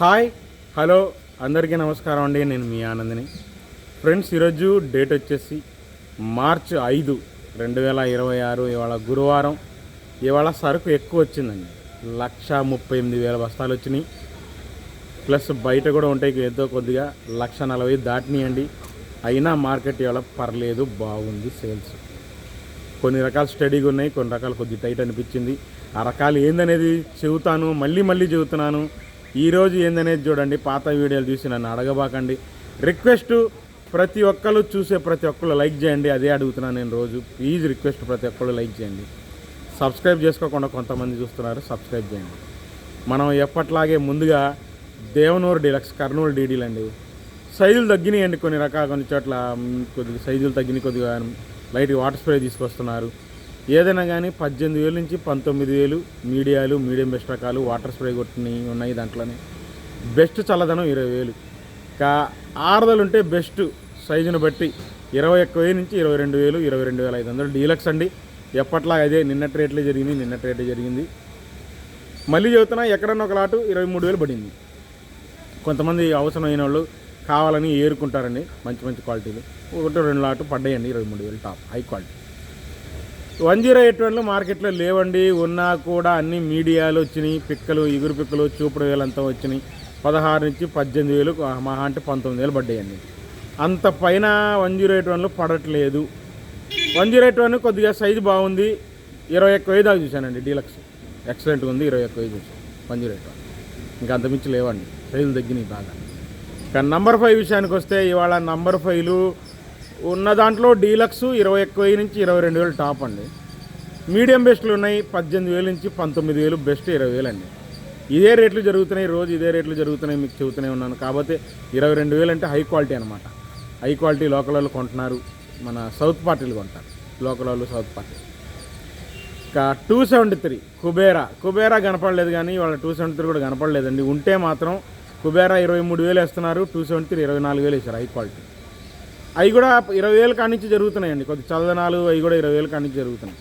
Hi hello అందరికీ నమస్కారం అండి. నేను మీ ఆనందని. ఫ్రెండ్స్, ఈరోజు డేట్ వచ్చేసి మార్చి 5, 2026. ఇవాళ గురువారం. ఇవాళ సరుకు ఎక్కువ వచ్చిందండి. 138,000 బస్తాలు వచ్చినాయి. ప్లస్ బయట కూడా ఉంటాయి ఏదో కొద్దిగా 140,000 దాటినాయండి. అయినా మార్కెట్ ఇవాళ పర్లేదు, బాగుంది సేల్స్. కొన్ని రకాలు స్టడీగా ఉన్నాయి, కొన్ని రకాలు కొద్దిగా టైట్ అనిపించింది. ఆ రకాలు ఏందనేది చెబుతాను, మళ్ళీ చెబుతున్నాను. ఈరోజు ఏందనేది చూడండి. పాత వీడియోలు చూసి నన్ను అడగబాకండి. రిక్వెస్ట్, ప్రతి ఒక్కరు చూసే ప్రతి ఒక్కరు లైక్ చేయండి. అదే అడుగుతున్నాను నేను రోజు. ప్లీజ్ రిక్వెస్ట్, ప్రతి ఒక్కరు లైక్ చేయండి. సబ్స్క్రైబ్ చేసుకోకుండా కొంతమంది చూస్తున్నారు, సబ్స్క్రైబ్ చేయండి. మనం ఎప్పట్లాగే ముందుగా దేవనూరు డీలక్స్ కర్నూలు డీడీలు అండి. సైజులు తగ్గినాయండి కొన్ని రకాల, కొన్ని చోట్ల కొద్దిగా సైజులు తగ్గినాయి. కొద్దిగా లైట్ వాటర్ స్ప్రే తీసుకొస్తున్నారు. ఏదైనా కానీ 18,000 నుంచి 19,000 మీడియాలు, మీడియం బెస్ట్ రకాలు వాటర్ స్ప్రే కొట్టినవి ఉన్నాయి. దాంట్లోనే బెస్ట్ చల్లదనం 20,000. ఇంకా ఆరుదలు ఉంటే బెస్ట్ సైజును బట్టి 21,000 నుంచి 22,000, 22,500 డీలక్స్ అండి. ఎప్పట్లా అదే నిన్నటి రేట్లే జరిగింది. మళ్ళీ చెబుతున్నా, ఎక్కడన్నా ఒక లాటు 23,000 పడింది. కొంతమంది అవసరమైన వాళ్ళు కావాలని ఏరుకుంటారండి. మంచి క్వాలిటీలు 1-2 లాటు పడ్డాయండి. 23,000 top high quality. 108 మార్కెట్లో లేవండి. ఉన్నా కూడా అన్ని మీడియాలు వచ్చినాయి. పిక్కలు, ఇగురు పిక్కలు, చూపుడు వేలంతా వచ్చినాయి. 16 నుంచి 18,000, మహా అంటే 19,000 పడ్డాయండి. అంత పైన 108 పడట్లేదు. 108 కొద్దిగా సైజు బాగుంది. 21,000 దాకా చూశానండి. డీలక్స్ ఎక్సలెంట్గా ఉంది. 21,000 చూసాను 108. ఇంకా అంతమించి లేవండి, సైజులు తగ్గినాయి బాగా. కానీ నంబర్ 5 విషయానికి వస్తే, ఇవాళ నంబర్ 5లు ఉన్న దాంట్లో డీలక్స్ 21,000 నుంచి 22,000 టాప్ అండి. మీడియం బెస్ట్లు ఉన్నాయి 18,000 నుంచి 19,000, బెస్ట్ 20,000 అండి. ఇదే రేట్లు జరుగుతున్నాయి, రోజు ఇదే రేట్లు జరుగుతున్నాయి. మీకు చెబుతూనే ఉన్నాను. కాకపోతే 22,000 అంటే హై క్వాలిటీ అనమాట. హై క్వాలిటీ లోకల్ వాళ్ళు కొంటున్నారు. మన సౌత్ పార్టీలు కొంటారు, లోకల్ వాళ్ళు సౌత్ పార్టీ. ఇంకా 273 కుబేరా కనపడలేదు, కానీ వాళ్ళ 273 కూడా కనపడలేదండి. ఉంటే మాత్రం కుబేరా 23,000 వేస్తున్నారు. 273 24,000 వేసారు హై క్వాలిటీ. అవి కూడా 20,000 కాడి నుంచి జరుగుతున్నాయండి. కొద్ది చల్లదనాలు అవి కూడా 20,000 కాడి నుంచి జరుగుతున్నాయి.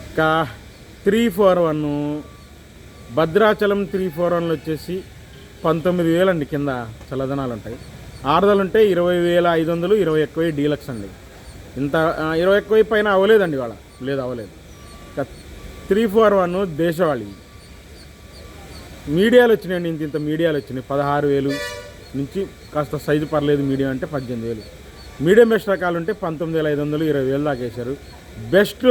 ఇంకా 341 భద్రాచలం 341 వచ్చేసి 19,000 అండి. కింద చల్లదనాలు ఉంటాయి. ఆరుదలు ఉంటే 20,500, 21,000 డీలక్స్ అండి. ఇంత 21,000 పైన అవ్వలేదండి వాళ్ళ, అవ్వలేదు. ఇంకా 341 దేశవాళీ మీడియాలు వచ్చినాయండి. ఇంత మీడియాలు వచ్చినాయి. 16,000 నుంచి కాస్త సైజు పర్లేదు. మీడియం అంటే 18,000. మీడియం బెస్ట్ రకాలు ఉంటే 19,500, 20,000 దాకా వేశారు. బెస్ట్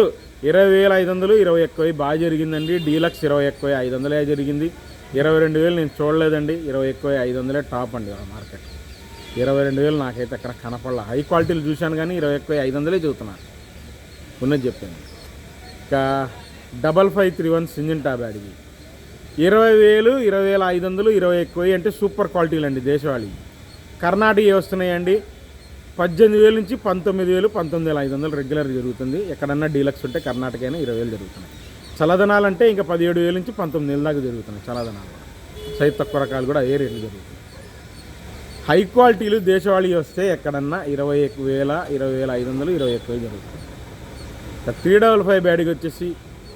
20,500, 21,000 బాగా జరిగిందండి. డీలక్స్ 21,500 జరిగింది. 22,000 నేను చూడలేదండి. 21,500 టాప్ అండి మార్కెట్. 22,000 నాకైతే అక్కడ కనపడలా. హై క్వాలిటీలు చూశాను కానీ 21,500 చెబుతున్నాను. ఉన్నది చెప్పాను. ఇంకా 5531 సింజంటా బ్యాడ్కి 20,000, 20,500, 21,000 అంటే సూపర్ క్వాలిటీలు అండి. దేశవాళీ కర్ణాటక వస్తున్నాయండి. 18,000 నుంచి 19,000, 19,500 రెగ్యులర్ జరుగుతుంది. ఎక్కడన్నా డీలక్స్ ఉంటే కర్ణాటక అయినా 20,000 జరుగుతున్నాయి. చల్లదనాలు అంటే ఇంకా 17,000 నుంచి 19,000 దాకా జరుగుతున్నాయి. చల్లదనాలు సైజు తక్కువ రకాలు కూడా ఏ రేట్లు జరుగుతుంది. హై క్వాలిటీలు దేశవాళీ వస్తే ఎక్కడన్నా 21,000, 20,500, 21,000 జరుగుతుంది. 355 బ్యాడ్కి వచ్చేసి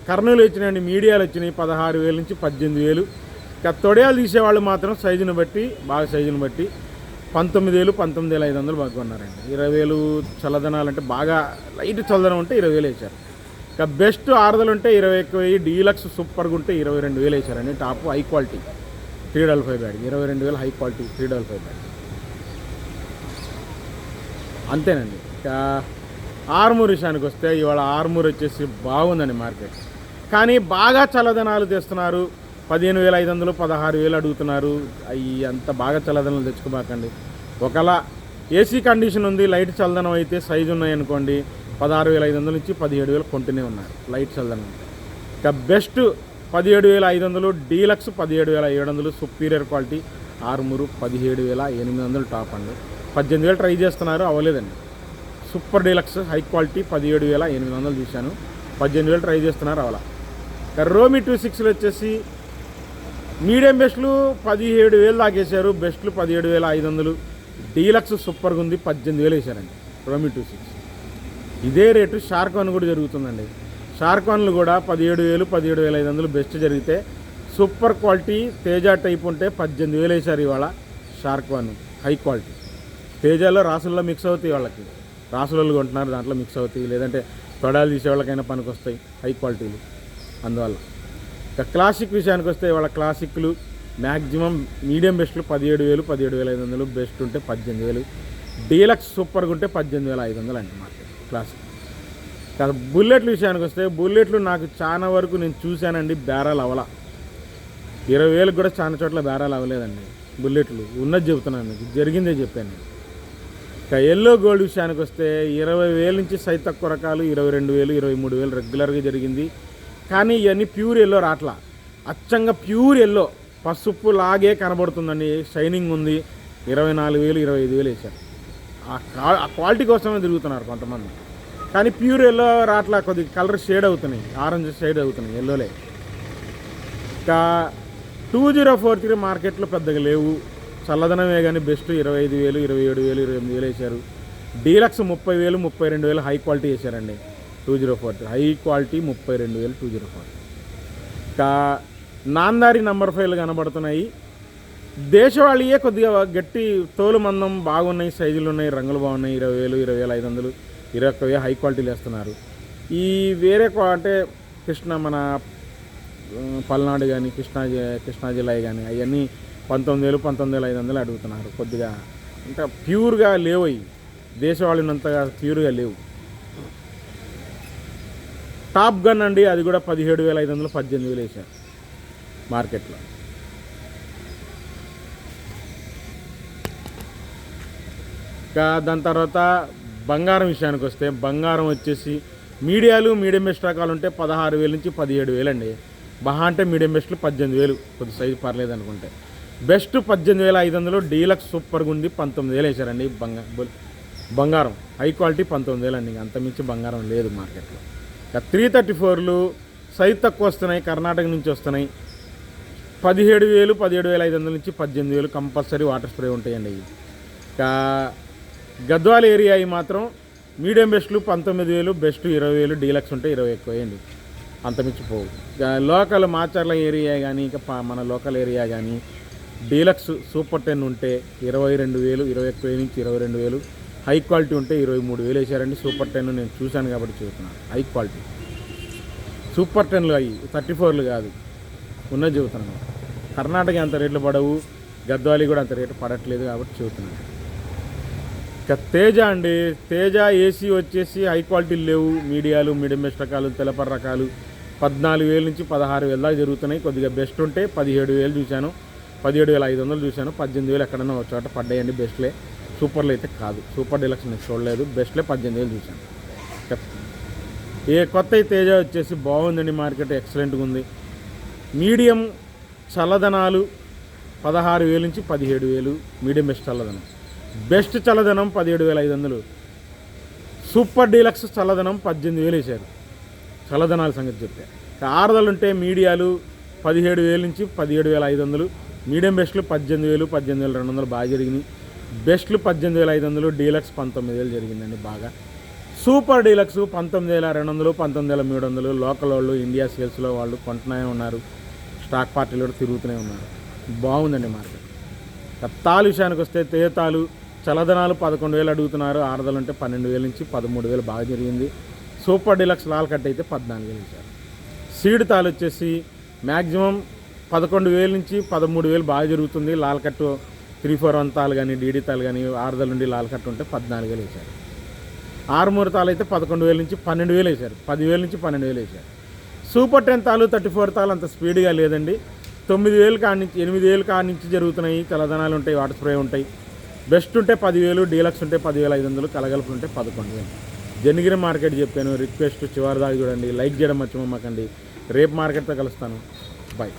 కర్నూలు వచ్చినాయండి. మీడియాలు వచ్చినాయి 16,000 నుంచి 18,000. ఇంకా తొడయాలు తీసేవాళ్ళు మాత్రం సైజును బట్టి, బాగా సైజును బట్టి 19,000, 19,500 బాగా కొన్నారండి. 20,000 చల్లదనాలు అంటే బాగా లైట్ చల్లదనం ఉంటే 20,000 వేశారు. ఇంకా బెస్ట్ ఆరుదలు ఉంటే 21,000, డీలక్స్ సూపర్గా ఉంటే 22,000 వేశారండి. టాప్ హై క్వాలిటీ 355 బ్యాడ్ 22,000 హై క్వాలిటీ 355 బ్యాడ్ అంతేనండి. ఇంకా ఆర్మూర్ విషయానికి వస్తే, ఇవాళ ఆర్మూర్ వచ్చేసి బాగుందండి మార్కెట్. కానీ బాగా చల్లదనాలు తెస్తున్నారు. 15,500, 16,000 అడుగుతున్నారు. అవి అంత బాగా చల్లదనాలు తెచ్చుకోబాకండి. ఒకవేళ ఏసీ కండిషన్ ఉంది, లైట్ చల్లదనం అయితే సైజు ఉన్నాయనుకోండి 16,500 నుంచి 17,000 కొంటూనే ఉన్నారు లైట్ చల్లదనం. ఇంకా best 17,500, deluxe 17,700, superior quality Armoor 17,800 top అండి. 18,000 ట్రై చేస్తున్నారు, అవ్వలేదండి. సూపర్ డీలక్స్ హై క్వాలిటీ 17,800 చూశాను. 18,000 ట్రై చేస్తున్నారు, అవలా. రోమి 26 వచ్చేసి మీడియం బెస్ట్లు 17,000 దాకేశారు. బెస్ట్లు 17,500, డీలక్స్ సూపర్గా ఉంది 18,000 వేశారండి. రోమి 26 ఇదే రేటు షార్క్ వన్ కూడా జరుగుతుందండి. షార్క్ వన్లు కూడా 17,000, 17,500 బెస్ట్ జరిగితే సూపర్ క్వాలిటీ తేజ టైప్ ఉంటే 18,000 వేశారు ఇవాళ. Shark one high quality. తేజాలో రాసుల్లో మిక్స్ అవుతాయి, వాళ్ళకి రాసులలో కొంటున్నారు, దాంట్లో మిక్స్ అవుతాయి. లేదంటే తొడాలు తీసేవాళ్ళకైనా పనికి వస్తాయి హై క్వాలిటీలు. అందువల్ల ఇక క్లాసిక్ విషయానికి వస్తే వాళ్ళ క్లాసిక్లు మ్యాక్సిమం మీడియం బెస్ట్లు 17,000, 17,500, బెస్ట్ ఉంటే 18,000. డీలక్స్ సూపర్గా ఉంటే 18,500 అండి మార్కెట్ క్లాసిక్. కాదు బుల్లెట్ల విషయానికి వస్తే బుల్లెట్లు నాకు చాలా వరకు నేను చూశానండి, బేరాలు అవలా. 20,000 కూడా చాలా చోట్ల బేరాలు అవ్వలేదండి బుల్లెట్లు. ఉన్నది చెబుతున్నాను, మీకు జరిగిందే చెప్పాను. ఇక ఎల్లో గోల్డ్ విషయానికి వస్తే 20,000 నుంచి సైజ్ తక్కువ రకాలు 22,000, 23,000 రెగ్యులర్గా జరిగింది. కానీ ఇవన్నీ ప్యూర్ ఎల్లో రాట్లా, అచ్చంగా ప్యూర్ ఎల్లో పసుపు లాగే కనబడుతుందండి, షైనింగ్ ఉంది. 24,000, 25,000 వేశారు. ఆ క్వాలిటీ కోసమే తిరుగుతున్నారు కొంతమంది. కానీ ప్యూర్ ఎల్లో రాట్లా, కొద్దిగా కలర్ షేడ్ అవుతున్నాయి, ఆరెంజ్ షేడ్ అవుతున్నాయి ఎల్లోలే. ఇంకా 2043 మార్కెట్లో పెద్దగా లేవు, చల్లదనమే కానీ బెస్ట్ 25,000, 27,000, 28,000 వేశారు. డీలక్స్ 30,000, 32,000 హై క్వాలిటీ వేశారండి. 2043 హై క్వాలిటీ 32,000 2043. ఇంకా నాందారి నంబర్ 5 కనబడుతున్నాయి. దేశవాళీయే కొద్దిగా గట్టి తోలు మందం బాగున్నాయి, సైజులు ఉన్నాయి, రంగులు బాగున్నాయి. 20,000, 20,500, 21,000 హై క్వాలిటీలు వేస్తున్నారు. ఈ వేరే అంటే మన పల్నాడు కానీ కృష్ణా జిల్లా కానీ అవన్నీ 19,000, 19,500 అడుగుతున్నారు. కొద్దిగా ఇంకా ప్యూర్గా లేవు, అవి దేశవాళీనంతగా ప్యూర్గా లేవు. టాప్ గన్ అండి, అది కూడా 17,500, 18,000 వేశారు మార్కెట్లో. ఇంకా దాని తర్వాత బంగారం విషయానికి వస్తే బంగారం వచ్చేసి మీడియాలు మీడియం బెస్ట్ రకాలు ఉంటే 16,000 నుంచి 17,000 అండి. బహా అంటే మీడియం బెస్ట్లు 18,000, కొద్ది సైజు పర్లేదు అనుకుంటే. బెస్ట్ 18,500, డీలక్స్ సూపర్గా ఉంది 19,000 వేశారండి. బంగారం హై క్వాలిటీ 19,000 అండి, అంతమించి బంగారం లేదు మార్కెట్లో. ఇక 334లు సైజు తక్కువ వస్తున్నాయి, కర్ణాటక నుంచి వస్తున్నాయి. 17,000, 17,500 నుంచి 18,000 కంపల్సరీ వాటర్ స్ప్రే ఉంటాయండి. ఇక గద్వాల ఏరియా అవి మాత్రం మీడియం బెస్ట్లు 19,000, బెస్ట్ 20,000, డీలక్స్ ఉంటే 20 ఎక్కువ వేయండి, అంతమించిపోవు. లోకల్ మాచర్ల ఏరియా కానీ ఇక మన లోకల్ ఏరియా కానీ డీలక్స్ సూపర్ 10 ఉంటే 22,000, 21,000 నుంచి 22,000. హై క్వాలిటీ ఉంటే 23,000 వేశారండి. సూపర్ 10 నేను చూశాను కాబట్టి చెబుతున్నాను, హై క్వాలిటీ సూపర్ 10లు అవి 34లు కాదు, ఉన్నది చెబుతున్నాను. కర్ణాటక అంత రేట్లు పడవు, గద్వాలి కూడా అంత రేటు పడట్లేదు కాబట్టి చెబుతున్నాను. ఇక తేజ అండి, తేజ ఏసీ వచ్చేసి హై క్వాలిటీలు లేవు, మీడియాలు మీడియం బెస్ట్ రకాలు తెల్లపర రకాలు 14,000 నుంచి 16,000 దాకా జరుగుతున్నాయి. కొద్దిగా బెస్ట్ ఉంటే 17,000 చూశాను, 17,500 చూశాను, 18,000 ఎక్కడన్నా ఒక చోట పడ్డాయండి బెస్ట్లే. సూపర్లు అయితే కాదు, సూపర్ డీలక్స్ నేను చూడలేదు, బెస్ట్లే 18,000 చూశాను. ఏ కొత్త తేజ వచ్చేసి బాగుందండి, మార్కెట్ ఎక్సలెంట్గా ఉంది. మీడియం చల్లదనాలు 16,000 నుంచి 17,000 మీడియం బెస్ట్ చల్లదనం. బెస్ట్ చల్లదనం 17,500. సూపర్ డీలక్స్ చల్లదనం 18,000 వేశారు. చల్లదనాల సంగతి చెప్తే ఆరుదలు ఉంటే మీడియాలు 17,000 నుంచి 17,500, మీడియం బెస్ట్లు 18,000, 18,200 బాగా జరిగినాయి. బెస్ట్లు 18,500, డీలక్స్ 19,000 జరిగిందండి బాగా. Super deluxe 19,200, 19,300. లోకల్ వాళ్ళు ఇండియా సేల్స్లో వాళ్ళు కొంటునే ఉన్నారు, స్టాక్ పార్టీలు కూడా తిరుగుతూనే ఉన్నారు. బాగుందండి మార్కెట్. తాలు విషయానికి వస్తే తేతాలు చల్లదనాలు 11,000 అడుగుతున్నారు, ఆరుదలు ఉంటే 12,000 నుంచి 13,000 బాగా జరిగింది. సూపర్ డీలక్స్ లాల్ కట్ అయితే 14,000 ఇచ్చారు. సీడ్ తాలు వచ్చేసి మ్యాక్సిమం 11,000 నుంచి 13,000 బాగా జరుగుతుంది. లాల్ కట్టు 341 తాలు కానీ డీడీ తాలు కానీ ఆరుదల నుండి లాల్ కట్టు ఉంటే 14,000 వేశారు. ఆరుమూరు తాలు అయితే 11,000 నుంచి 12,000 వేశారు, 10,000 నుంచి 12,000 వేశారు. సూపర్ 10 తాలు 34 తాలు అంత స్పీడ్గా లేదండి. 9,000 కాడి నుంచి 8,000 కాడి నుంచి జరుగుతున్నాయి. చల్లదనాలు ఉంటాయి, వాటర్ స్ప్రే ఉంటాయి. బెస్ట్ ఉంటే 10,000, డీలక్స్ ఉంటే 10,500, కలగలుపు ఉంటే 11,000. జనగిరి మార్కెట్ చెప్పాను. రిక్వెస్ట్ చివరి దాకా చూడండి, లైక్ చేయడం మర్చిపోమాకండి. రేపు మార్కెట్తో కలుస్తాను. బాయ్.